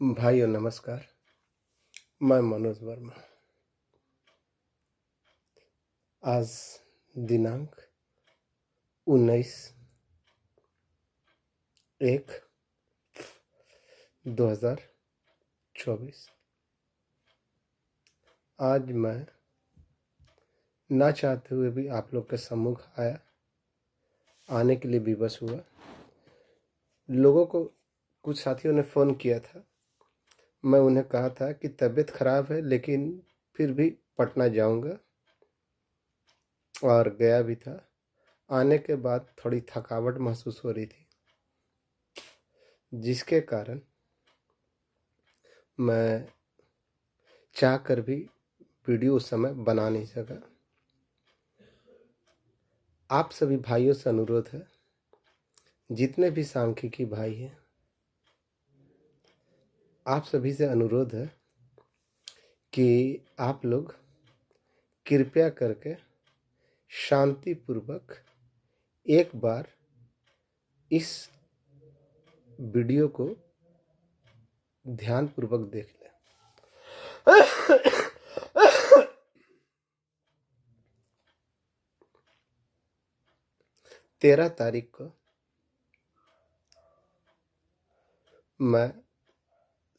भाइयों नमस्कार। मैं मनोज वर्मा। आज दिनांक 19/1/2024। आज मैं ना चाहते हुए भी आप लोग के सम्मुख आने के लिए विवश हुआ। लोगों को कुछ साथियों ने फ़ोन किया था। मैं उन्हें कहा था कि तबीयत खराब है, लेकिन फिर भी पटना जाऊंगा, और गया भी था। आने के बाद थोड़ी थकावट महसूस हो रही थी, जिसके कारण मैं चाह कर भी वीडियो उस समय बना नहीं सका। आप सभी भाइयों से अनुरोध है, जितने भी सांख्यिकी भाई हैं, आप सभी से अनुरोध है कि आप लोग कृपया करके शांतिपूर्वक एक बार इस वीडियो को ध्यानपूर्वक देख लें। 13 तारीख को मैं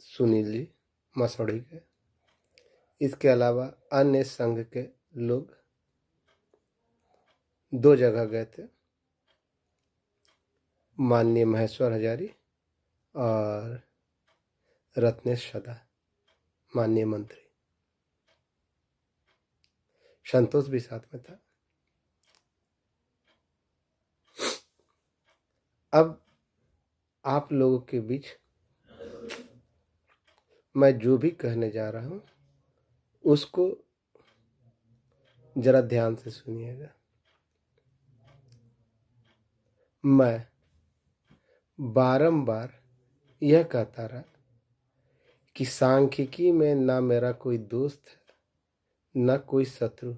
सुनील जी मसौढ़ी के, इसके अलावा अन्य संघ के लोग 2 जगह गए थे। माननीय महेश्वर हजारी और रत्नेश सदा, माननीय मंत्री। संतोष भी साथ में था। अब आप लोगों के बीच मैं जो भी कहने जा रहा हूं, उसको जरा ध्यान से सुनिएगा। मैं बारंबार यह कहता रहा कि सांख्यिकी में ना मेरा कोई दोस्त है, न कोई शत्रु।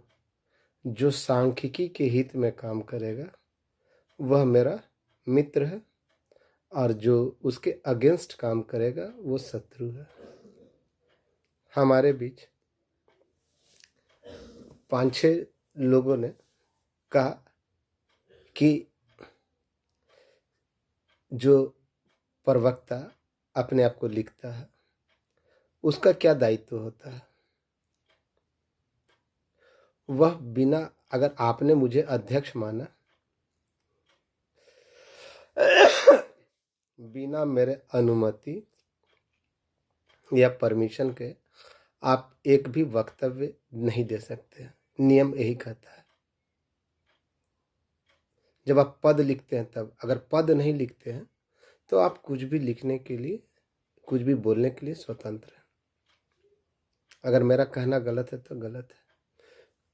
जो सांख्यिकी के हित में काम करेगा वह मेरा मित्र है, और जो उसके अगेंस्ट काम करेगा वो शत्रु है। हमारे बीच 5-6 लोगों ने कहा कि जो प्रवक्ता अपने आप को लिखता है, उसका क्या दायित्व होता है। वह बिना, अगर आपने मुझे अध्यक्ष माना, बिना मेरे अनुमति या परमिशन के आप एक भी वक्तव्य नहीं दे सकते। नियम यही कहता है। जब आप पद लिखते हैं, तब अगर पद नहीं लिखते हैं तो आप कुछ भी लिखने के लिए, कुछ भी बोलने के लिए स्वतंत्र हैं। अगर मेरा कहना गलत है तो गलत है।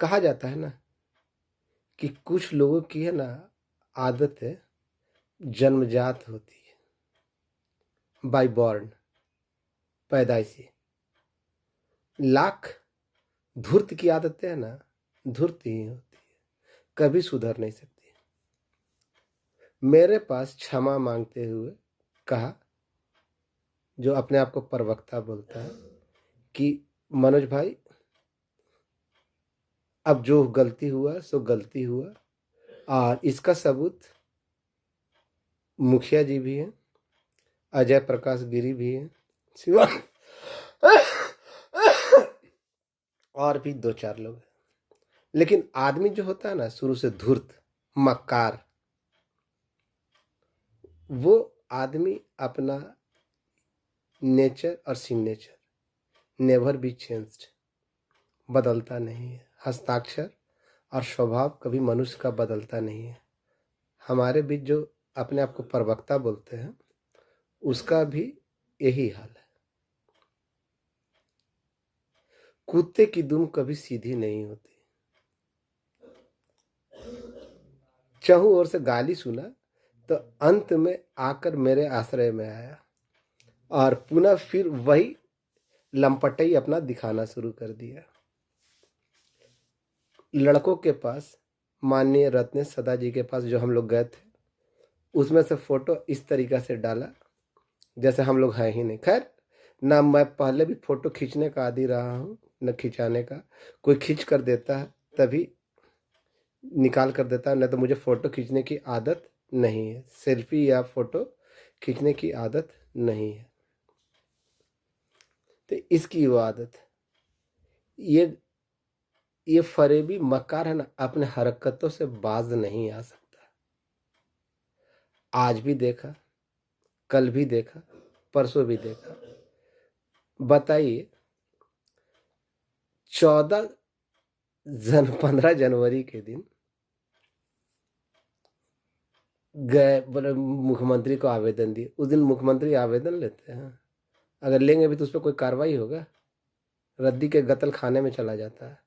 कहा जाता है ना कि कुछ लोगों की है ना आदत है, जन्मजात होती है, बाय बॉर्न, पैदाइशी। लाख धूर्त की आदतें है ना, धूर्त ही होती है, कभी सुधर नहीं सकती। मेरे पास क्षमा मांगते हुए कहा, जो अपने आप को प्रवक्ता बोलता है, कि मनोज भाई, अब जो गलती हुआ सो गलती हुआ, और इसका सबूत मुखिया जी भी हैं, अजय प्रकाश गिरी भी हैं, शिवा और भी 2-4 लोग हैं। लेकिन आदमी जो होता है ना, शुरू से धूर्त, मक्कार, वो आदमी अपना नेचर और सिग्नेचर नेवर बी चेंज्ड, बदलता नहीं है। हस्ताक्षर और स्वभाव कभी मनुष्य का बदलता नहीं है। हमारे बीच जो अपने आप को प्रवक्ता बोलते हैं, उसका भी यही हाल है। कुत्ते की दुम कभी सीधी नहीं होती। चहु ओर से गाली सुना तो अंत में आकर मेरे आश्रय में आया, और पुनः फिर वही लंपटई अपना दिखाना शुरू कर दिया। लड़कों के पास, माननीय रत्नेश सदा जी के पास जो हम लोग गए थे, उसमें से फोटो इस तरीका से डाला जैसे हम लोग हैं ही नहीं। खैर, ना मैं पहले भी फ़ोटो खींचने का आदी रहा हूँ, न खिंचाने का। कोई खींच कर देता है तभी निकाल कर देता है, नहीं तो मुझे फ़ोटो खींचने की आदत नहीं है। सेल्फ़ी या फ़ोटो खींचने की आदत नहीं है। तो इसकी वो आदत है। ये फ़रेबी मक्कार है ना, अपने हरकतों से बाज़ नहीं आ सकता। आज भी देखा, कल भी देखा, परसों भी देखा। बताइए 15 जनवरी के दिन गए, बोले मुख्यमंत्री को आवेदन दिए। उस दिन मुख्यमंत्री आवेदन लेते हैं? अगर लेंगे भी तो उस पर कोई कार्रवाई होगा? रद्दी के गतल खाने में चला जाता है।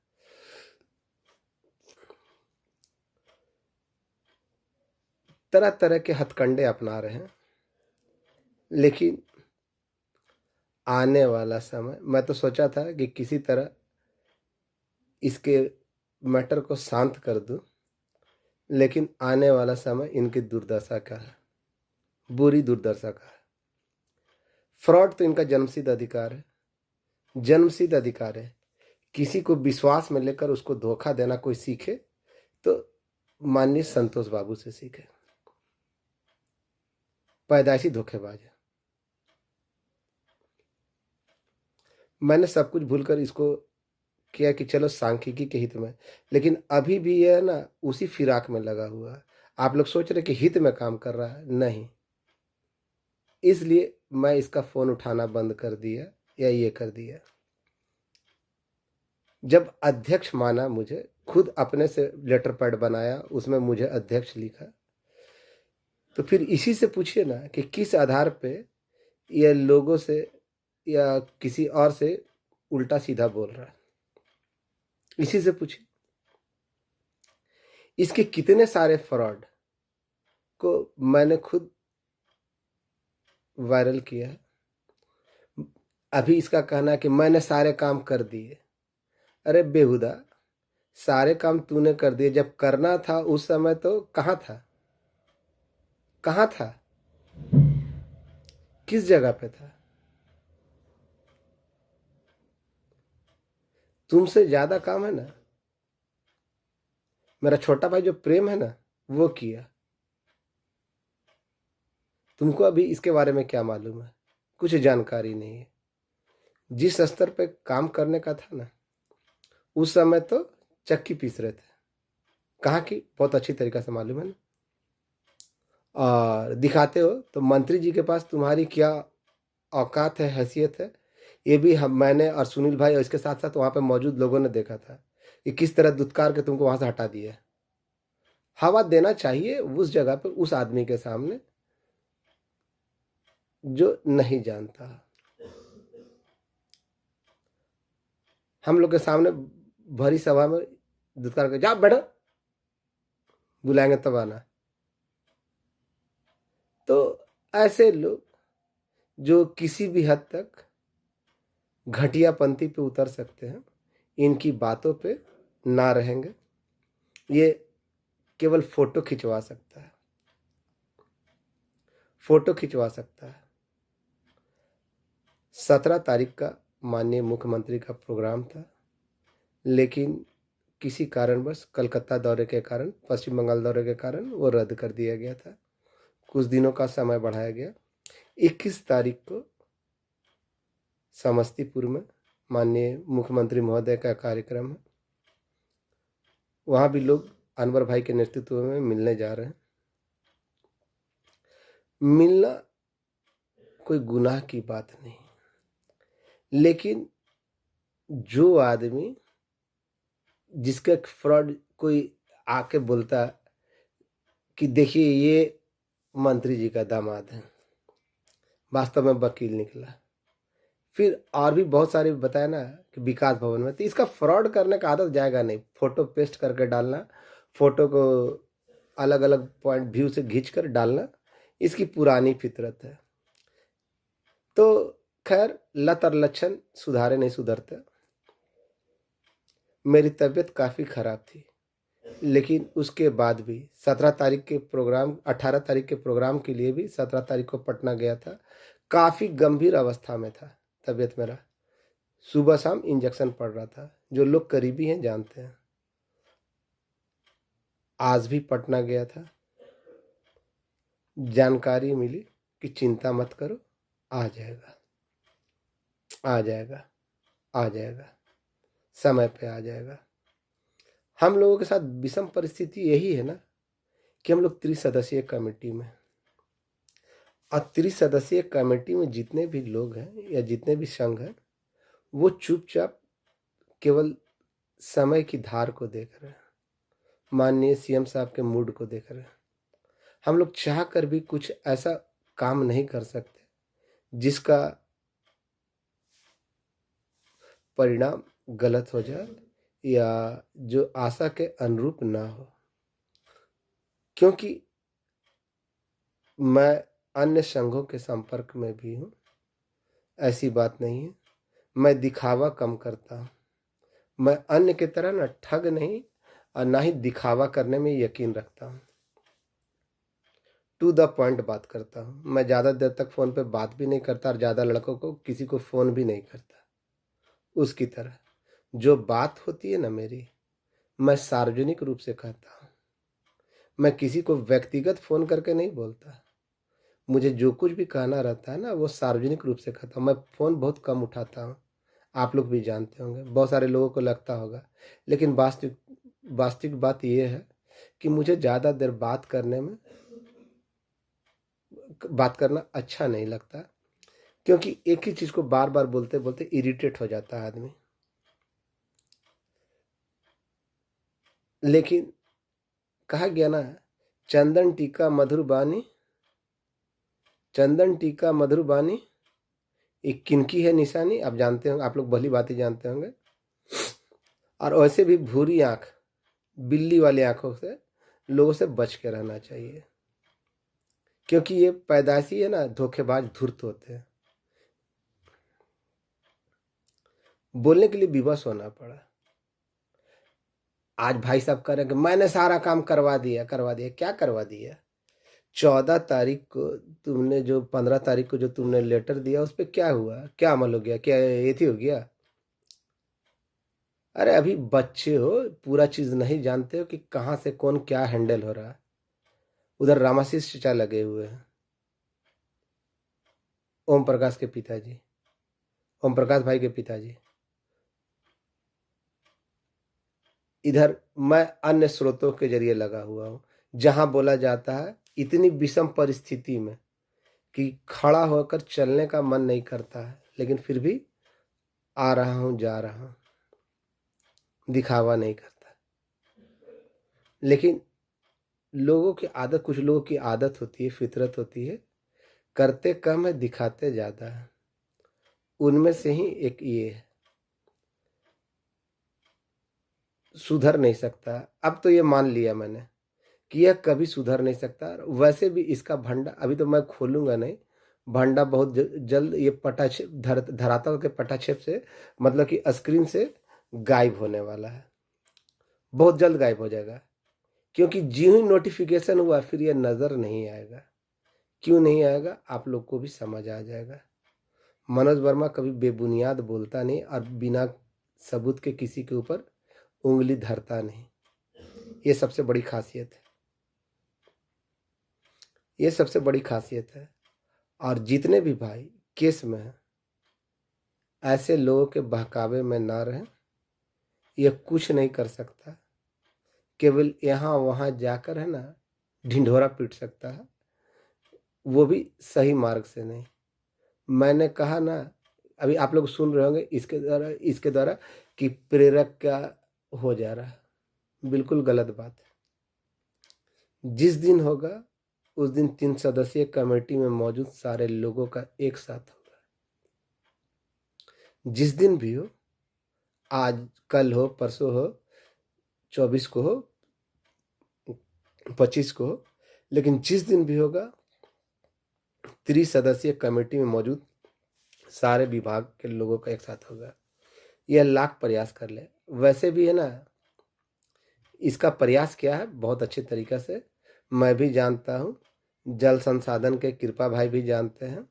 तरह तरह के हथकंडे अपना रहे हैं, लेकिन आने वाला समय, मैं तो सोचा था कि किसी तरह इसके मैटर को शांत कर दूं, लेकिन आने वाला समय इनकी दुर्दशा का है, बुरी दुर्दशा का है। फ्रॉड तो इनका जन्मसिद्ध अधिकार है, जन्मसिद्ध अधिकार है। किसी को विश्वास में लेकर उसको धोखा देना कोई सीखे तो माननीय संतोष बाबू से सीखे। पैदाइशी धोखेबाज है। मैंने सब कुछ भूलकर इसको किया कि चलो सांख्यिकी के हित में, लेकिन अभी भी यह है ना उसी फिराक में लगा हुआ है। आप लोग सोच रहे कि हित में काम कर रहा है, नहीं। इसलिए मैं इसका फोन उठाना बंद कर दिया या ये कर दिया। जब अध्यक्ष माना, मुझे खुद अपने से लेटर पैड बनाया, उसमें मुझे अध्यक्ष लिखा, तो फिर इसी से पूछिए ना कि किस आधार पे यह लोगों से या किसी और से उल्टा सीधा बोल रहा है। इसी से पूछिए। इसके कितने सारे फ्रॉड को मैंने खुद वायरल किया है। अभी इसका कहना है कि मैंने सारे काम कर दिए। अरे बेहुदा, सारे काम तूने कर दिए, जब करना था उस समय तो कहाँ था? कहाँ था? किस जगह पे था? तुमसे ज्यादा काम है ना मेरा छोटा भाई जो प्रेम है ना, वो किया। तुमको अभी इसके बारे में क्या मालूम है? कुछ जानकारी नहीं है। जिस स्तर पे काम करने का था ना, उस समय तो चक्की पीस रहे थे। कहाँ की? बहुत अच्छी तरीक़ा से मालूम है ना। और दिखाते हो तो मंत्री जी के पास तुम्हारी क्या औकात है, हैसियत है, ये भी हम, मैंने और सुनील भाई और इसके साथ साथ वहाँ पे मौजूद लोगों ने देखा था कि किस तरह दुत्कार के तुमको वहाँ से हटा दिया। हवा देना चाहिए उस जगह पे, उस आदमी के सामने जो नहीं जानता। हम लोग के सामने भरी सभा में दुत्कार के, जा बैठो, बुलाएंगे तब आना। तो ऐसे लोग जो किसी भी हद तक घटियापंथी पे उतर सकते हैं, इनकी बातों पे ना रहेंगे। ये केवल फोटो खिंचवा सकता है, फोटो खिंचवा सकता है। 17 तारीख का माननीय मुख्यमंत्री का प्रोग्राम था, लेकिन किसी कारणवश कलकत्ता दौरे के कारण, पश्चिम बंगाल दौरे के कारण वो रद्द कर दिया गया था। कुछ दिनों का समय बढ़ाया गया। 21 तारीख को समस्तीपुर में माननीय मुख्यमंत्री महोदय का कार्यक्रम है। वहाँ भी लोग अनवर भाई के नेतृत्व में मिलने जा रहे हैं। मिलना कोई गुनाह की बात नहीं, लेकिन जो आदमी जिसका फ्रॉड कोई आके बोलता कि देखिए ये मंत्री जी का दामाद है, वास्तव में वकील निकला, फिर और भी बहुत सारे बताया ना कि विकास भवन में, तो इसका फ्रॉड करने का आदत जाएगा नहीं। फोटो पेस्ट करके डालना, फोटो को अलग अलग पॉइंट व्यू से खींच कर डालना, इसकी पुरानी फितरत है। तो खैर, लत और लक्षण सुधारे नहीं सुधरते। मेरी तबीयत काफ़ी ख़राब थी, लेकिन उसके बाद भी 17 तारीख के प्रोग्राम, 18 तारीख के प्रोग्राम के लिए भी 17 तारीख को पटना गया था। काफ़ी गंभीर अवस्था में था, तबीयत मेरा, सुबह शाम इंजेक्शन पड़ रहा था। जो लोग करीबी हैं जानते हैं। आज भी पटना गया था, जानकारी मिली कि चिंता मत करो, आ जाएगा, आ जाएगा, आ जाएगा, समय पे आ जाएगा। हम लोगों के साथ विषम परिस्थिति यही है ना कि हम लोग त्रिसदस्यीय कमेटी में, और त्रिसदस्यीय कमेटी में जितने भी लोग हैं या जितने भी संघ हैं, वो चुपचाप केवल समय की धार को देख रहे हैं, माननीय सीएम साहब के मूड को देख रहे हैं। हम लोग चाह कर भी कुछ ऐसा काम नहीं कर सकते जिसका परिणाम गलत हो जाए या जो आशा के अनुरूप ना हो, क्योंकि मैं अन्य संघों के संपर्क में भी हूँ। ऐसी बात नहीं है, मैं दिखावा कम करता हूँ। मैं अन्य की तरह ना ठग नहीं और ना ही दिखावा करने में यकीन रखता हूँ। टू द पॉइंट बात करता हूँ। मैं ज़्यादा देर तक फ़ोन पे बात भी नहीं करता और ज़्यादा लड़कों को किसी को फ़ोन भी नहीं करता। उसकी तरह जो बात होती है ना मेरी, मैं सार्वजनिक रूप से कहता हूँ। मैं किसी को व्यक्तिगत फ़ोन करके नहीं बोलता। मुझे जो कुछ भी कहना रहता है ना, वो सार्वजनिक रूप से कहता हूँ। मैं फ़ोन बहुत कम उठाता हूँ, आप लोग भी जानते होंगे, बहुत सारे लोगों को लगता होगा। लेकिन वास्तविक बात यह है कि मुझे ज़्यादा देर बात करना अच्छा नहीं लगता, क्योंकि एक ही चीज़ को बार बार बोलते बोलते इरिटेट हो जाता है आदमी। लेकिन कहा गया ना, चंदन टीका मधुर बानी, चंदन टीका मधुर बानी, ये किनकी है निशानी, आप जानते होंगे, आप लोग भली बात ही जानते होंगे। और वैसे भी भूरी आंख, बिल्ली वाली आंखों से लोगों से बच के रहना चाहिए, क्योंकि ये पैदाइशी है ना, धोखेबाज धूर्त होते हैं। बोलने के लिए विवश होना पड़ा। आज भाई साहब कह रहे हैं कि मैंने सारा काम करवा दिया। क्या करवा दिया? 14 तारीख को तुमने जो 15 तारीख को जो तुमने लेटर दिया, उस पर क्या हुआ? क्या अमल हो गया? क्या ये थी हो गया? अरे अभी बच्चे हो, पूरा चीज नहीं जानते हो कि कहाँ से कौन क्या हैंडल हो रहा है। उधर रामाशीष चचा लगे हुए हैं, ओम प्रकाश के पिताजी, ओम प्रकाश भाई के पिताजी। इधर मैं अन्य स्रोतों के जरिए लगा हुआ हूँ, जहां बोला जाता है इतनी विषम परिस्थिति में कि खड़ा होकर चलने का मन नहीं करता है, लेकिन फिर भी आ रहा हूं, जा रहा हूं, दिखावा नहीं करता। लेकिन लोगों की आदत, कुछ लोगों की आदत होती है, फितरत होती है, करते कम है दिखाते ज्यादा है। उनमें से ही एक ये है। सुधर नहीं सकता। अब तो ये मान लिया मैंने कि यह कभी सुधर नहीं सकता। वैसे भी इसका भंडा अभी तो मैं खोलूंगा नहीं। भंडा बहुत जल्द ये पटाक्षेप धरातल के पटाक्षेप से, मतलब कि स्क्रीन से गायब होने वाला है। बहुत जल्द गायब हो जाएगा, क्योंकि जी ही नोटिफिकेशन हुआ फिर यह नजर नहीं आएगा। क्यों नहीं आएगा, आप लोग को भी समझ आ जाएगा। मनोज वर्मा कभी बेबुनियाद बोलता नहीं और बिना सबूत के किसी के ऊपर उंगली धरता नहीं। ये सबसे बड़ी खासियत है, ये सबसे बड़ी खासियत है। और जितने भी भाई केस में हैं, ऐसे लोगों के बहकावे में ना रहें। ये कुछ नहीं कर सकता, केवल यहाँ वहाँ जाकर है ना ढिंढोरा पीट सकता है, वो भी सही मार्ग से नहीं। मैंने कहा ना, अभी आप लोग सुन रहे होंगे इसके द्वारा कि प्रेरक क्या हो जा रहा है। बिल्कुल गलत बात है। जिस दिन होगा उस दिन 3 सदस्यीय कमेटी में मौजूद सारे लोगों का एक साथ होगा। जिस दिन भी हो, आज कल हो, परसों हो, 24 को हो, 25 को हो, लेकिन जिस दिन भी होगा, त्रिसदस्यीय कमेटी में मौजूद सारे विभाग के लोगों का एक साथ होगा। यह लाख प्रयास कर ले। वैसे भी है ना, इसका प्रयास क्या है बहुत अच्छे तरीके से मैं भी जानता हूँ, जल संसाधन के कृपा भाई भी जानते हैं,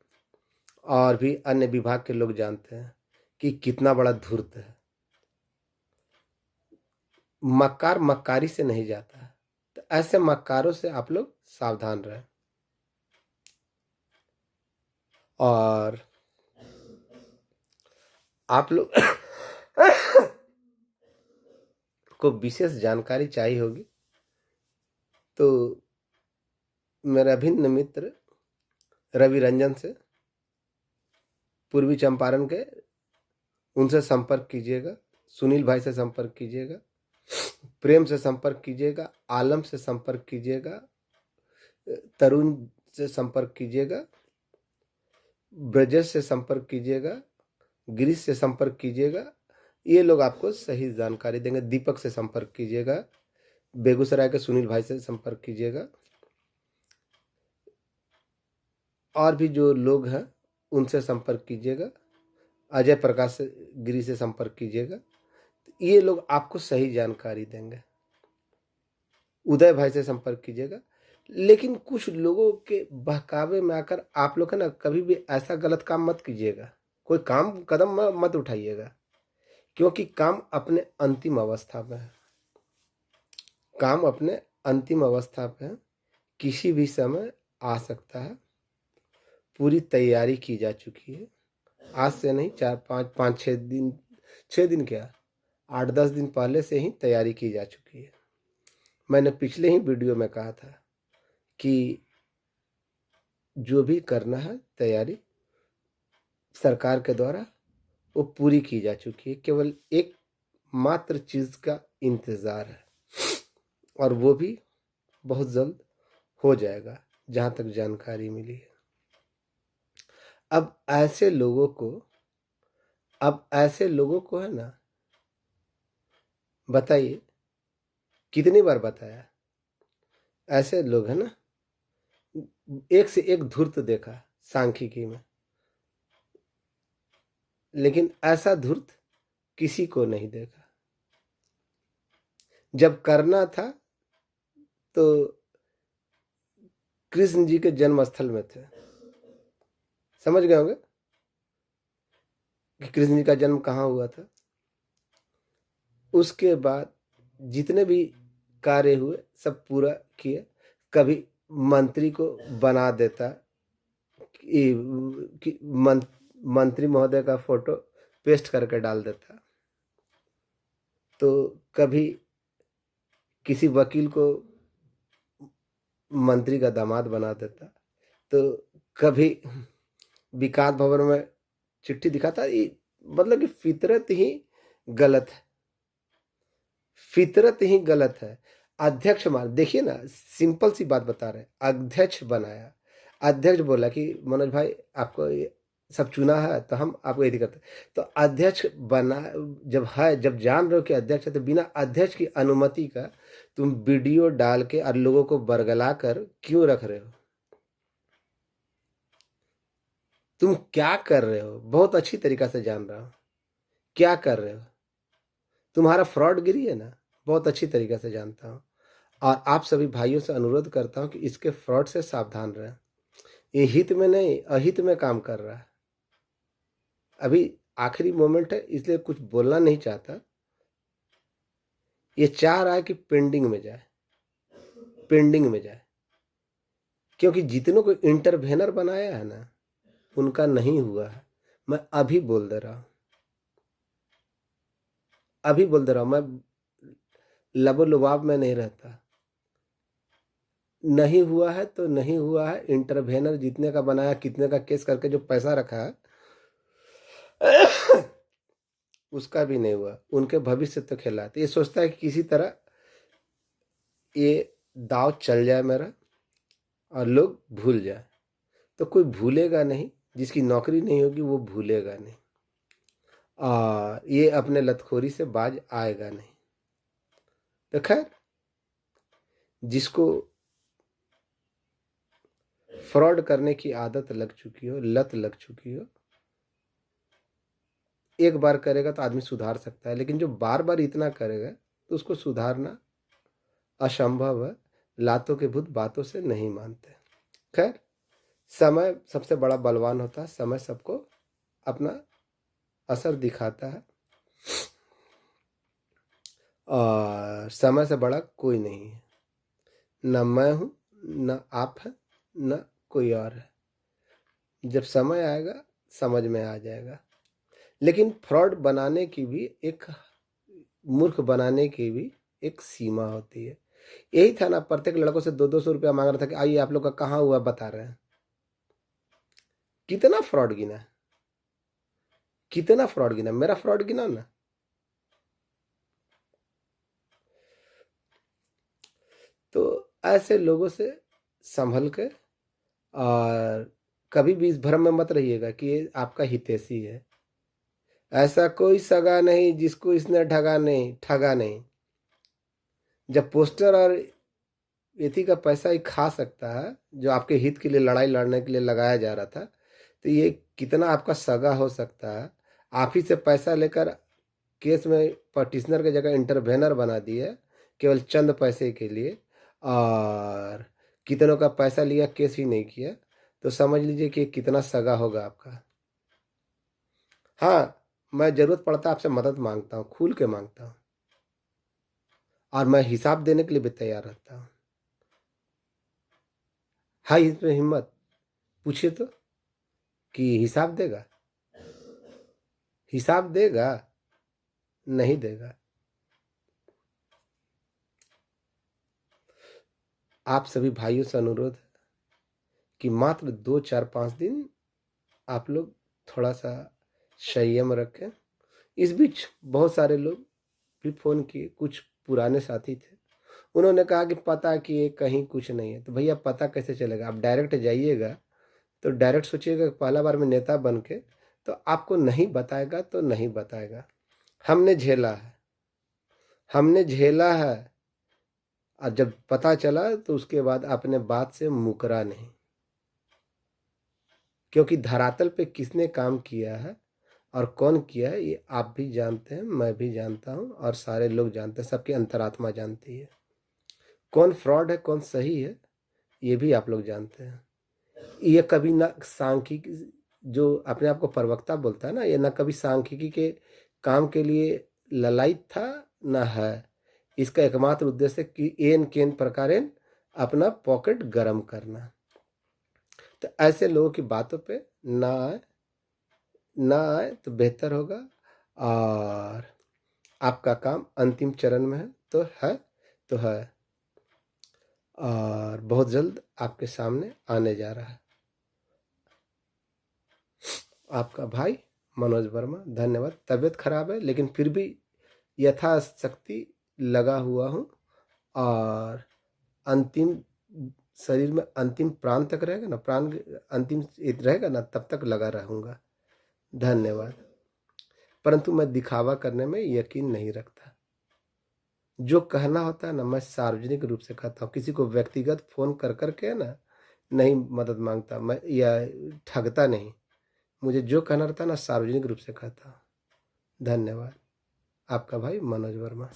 और भी अन्य विभाग के लोग जानते हैं कि कितना बड़ा धूर्त है। मक्कार मक्कारी से नहीं जाता है, तो ऐसे मक्कारों से आप लोग सावधान रहें। और आप लोग को विशेष जानकारी चाहिए होगी तो मेरे अभिन्न मित्र रवि रंजन से, पूर्वी चंपारण के, उनसे संपर्क कीजिएगा। सुनील भाई से संपर्क कीजिएगा, प्रेम से संपर्क कीजिएगा, आलम से संपर्क कीजिएगा, तरुण से संपर्क कीजिएगा, ब्रजेश से संपर्क कीजिएगा, गिरीश से संपर्क कीजिएगा। ये लोग आपको सही जानकारी देंगे। दीपक से संपर्क कीजिएगा, बेगूसराय के सुनील भाई से संपर्क कीजिएगा, और भी जो लोग हैं उनसे संपर्क कीजिएगा, अजय प्रकाश गिरी से संपर्क कीजिएगा। ये लोग आपको सही जानकारी देंगे। उदय भाई से संपर्क कीजिएगा। लेकिन कुछ लोगों के बहकावे में आकर आप लोग है ना, कभी भी ऐसा गलत काम मत कीजिएगा, कोई काम कदम मत उठाइएगा, क्योंकि काम अपने अंतिम अवस्था में है। काम अपने अंतिम अवस्था पे है, किसी भी समय आ सकता है। पूरी तैयारी की जा चुकी है, आज से नहीं, 6 दिन क्या, 8-10 दिन पहले से ही तैयारी की जा चुकी है। मैंने पिछले ही वीडियो में कहा था कि जो भी करना है तैयारी सरकार के द्वारा वो पूरी की जा चुकी है। केवल एक मात्र चीज का इंतजार है, और वो भी बहुत जल्द हो जाएगा, जहां तक जानकारी मिली है। अब ऐसे लोगों को है ना, बताइए कितनी बार बताया, ऐसे लोग है ना, एक से एक धूर्त देखा सांख्यिकी में, लेकिन ऐसा धूर्त किसी को नहीं देखा। जब करना था तो कृष्ण जी के जन्म स्थल में थे। समझ गए होंगे कि कृष्ण जी का जन्म कहाँ हुआ था। उसके बाद जितने भी कार्य हुए सब पूरा किए। कभी मंत्री को बना देता कि मंत्री महोदय का फोटो पेस्ट करके डाल देता, तो कभी किसी वकील को मंत्री का दामाद बना देता, तो कभी विकास भवन में चिट्ठी दिखाता। ये मतलब कि फितरत ही गलत है, फितरत ही गलत है। अध्यक्ष मान, देखिए ना, सिंपल सी बात बता रहे हैं, अध्यक्ष बनाया, अध्यक्ष बोला कि मनोज भाई आपको ये सब चुना है तो हम आपको यदि करते, तो अध्यक्ष बना जब जान रहे हो कि अध्यक्ष है, तो बिना अध्यक्ष की अनुमति का तुम वीडियो डाल के और लोगों को बरगला कर क्यों रख रहे हो? तुम क्या कर रहे हो बहुत अच्छी तरीका से जान रहा हूं, क्या कर रहे हो। तुम्हारा फ्रॉडगिरी है ना, बहुत अच्छी तरीके से जानता हूँ। और आप सभी भाइयों से अनुरोध करता हूँ कि इसके फ्रॉड से सावधान रहें। ये हित में नहीं, अहित में काम कर रहा है। अभी आखिरी मोमेंट है, इसलिए कुछ बोलना नहीं चाहता। ये चाह रहा है कि पेंडिंग में जाए, पेंडिंग में जाए, क्योंकि जितनों को इंटरवेनर बनाया है ना, उनका नहीं हुआ है। मैं अभी बोल दे रहा हूँ, अभी बोल दे रहा हूँ। मैं लबो लुबाब में नहीं रहता। नहीं हुआ है तो नहीं हुआ है। इंटरवेनर जितने का बनाया, कितने का केस करके जो पैसा रखा है उसका भी नहीं हुआ। उनके भविष्य तो खेला, तो ये सोचता है कि किसी तरह ये दाव चल जाए मेरा और लोग भूल जाए। तो कोई भूलेगा नहीं, जिसकी नौकरी नहीं होगी वो भूलेगा नहीं, और ये अपने लतखोरी से बाज आएगा नहीं। तो खैर, जिसको फ्रॉड करने की आदत लग चुकी हो, लत लग चुकी हो, एक बार करेगा तो आदमी सुधार सकता है, लेकिन जो बार बार इतना करेगा तो उसको सुधारना असंभव है। लातों के भूत बातों से नहीं मानते। खैर, समय सबसे बड़ा बलवान होता है। समय सबको अपना असर दिखाता है और समय से बड़ा कोई नहीं है। न मैं हूँ, न आप है, न कोई और है। जब समय आएगा समझ में आ जाएगा। लेकिन फ्रॉड बनाने की भी एक, मूर्ख बनाने की भी एक सीमा होती है। यही था ना, प्रत्येक लड़कों से 200-200 रुपया मांग रहा था कि आइए आप लोग का कहाँ हुआ बता रहे हैं। कितना फ्रॉड गिना, कितना फ्रॉड गिना, मेरा फ्रॉड गिना ना। तो ऐसे लोगों से संभल के, और कभी भी इस भ्रम में मत रहिएगा कि ये आपका हितैषी है। ऐसा कोई सगा नहीं जिसको इसने ठगा नहीं। जब पोस्टर और एथी का पैसा ही खा सकता है जो आपके हित के लिए लड़ाई लड़ने के लिए लगाया जा रहा था, तो ये कितना आपका सगा हो सकता है। आप ही से पैसा लेकर केस में पटिशनर की जगह इंटरवेनर बना दिए केवल चंद पैसे के लिए, और कितनों का पैसा लिया, केस ही नहीं किया। तो समझ लीजिए कि कितना सगा होगा आपका। हाँ, मैं ज़रूरत पड़ता है आपसे मदद मांगता हूँ, खुल के मांगता हूँ, और मैं हिसाब देने के लिए भी तैयार रहता हूँ। हाँ, इसमें हिम्मत पूछिए तो कि हिसाब देगा, हिसाब देगा, नहीं देगा। आप सभी भाइयों से अनुरोध है कि मात्र 2 4 5 दिन आप लोग थोड़ा सा संयम रखें। इस बीच बहुत सारे लोग भी फ़ोन किए, कुछ पुराने साथी थे। उन्होंने कहा कि पता किए कहीं कुछ नहीं है। तो भैया पता कैसे चलेगा? आप डायरेक्ट जाइएगा, तो डायरेक्ट सोचिएगा कि पहला बार में नेता बन के, तो आपको नहीं बताएगा तो नहीं बताएगा। हमने झेला है, हमने झेला है। और जब पता चला तो उसके बाद अपने बात से मुकरा नहीं, क्योंकि धरातल पे किसने काम किया है और कौन किया है ये आप भी जानते हैं, मैं भी जानता हूँ, और सारे लोग जानते हैं, सबकी अंतरात्मा जानती है। कौन फ्रॉड है कौन सही है ये भी आप लोग जानते हैं। ये कभी ना सांख्यिकी, जो अपने आप को प्रवक्ता बोलता है ना, ये ना कभी सांख्यिकी के काम के लिए ललायित था ना है। इसका एकमात्र उद्देश्य कि एन केन प्रकारेण अपना पॉकेट गरम करना। तो ऐसे लोगों की बातों पे ना आए, ना आए तो बेहतर होगा। और आपका काम अंतिम चरण में है तो है, तो है, और बहुत जल्द आपके सामने आने जा रहा है। आपका भाई मनोज वर्मा। धन्यवाद। तबीयत खराब है लेकिन फिर भी यथाशक्ति लगा हुआ हूँ, और अंतिम, शरीर में अंतिम प्राण तक रहेगा ना, प्राण अंतिम रहेगा ना, तब तक लगा रहूँगा। धन्यवाद। परंतु मैं दिखावा करने में यकीन नहीं रखता। जो कहना होता है ना, मैं सार्वजनिक रूप से कहता हूँ। किसी को व्यक्तिगत फ़ोन कर के ना नहीं मदद मांगता मैं, या ठगता नहीं। मुझे जो कहना रहता है ना, सार्वजनिक रूप से कहता हूँ। धन्यवाद। आपका भाई मनोज वर्मा।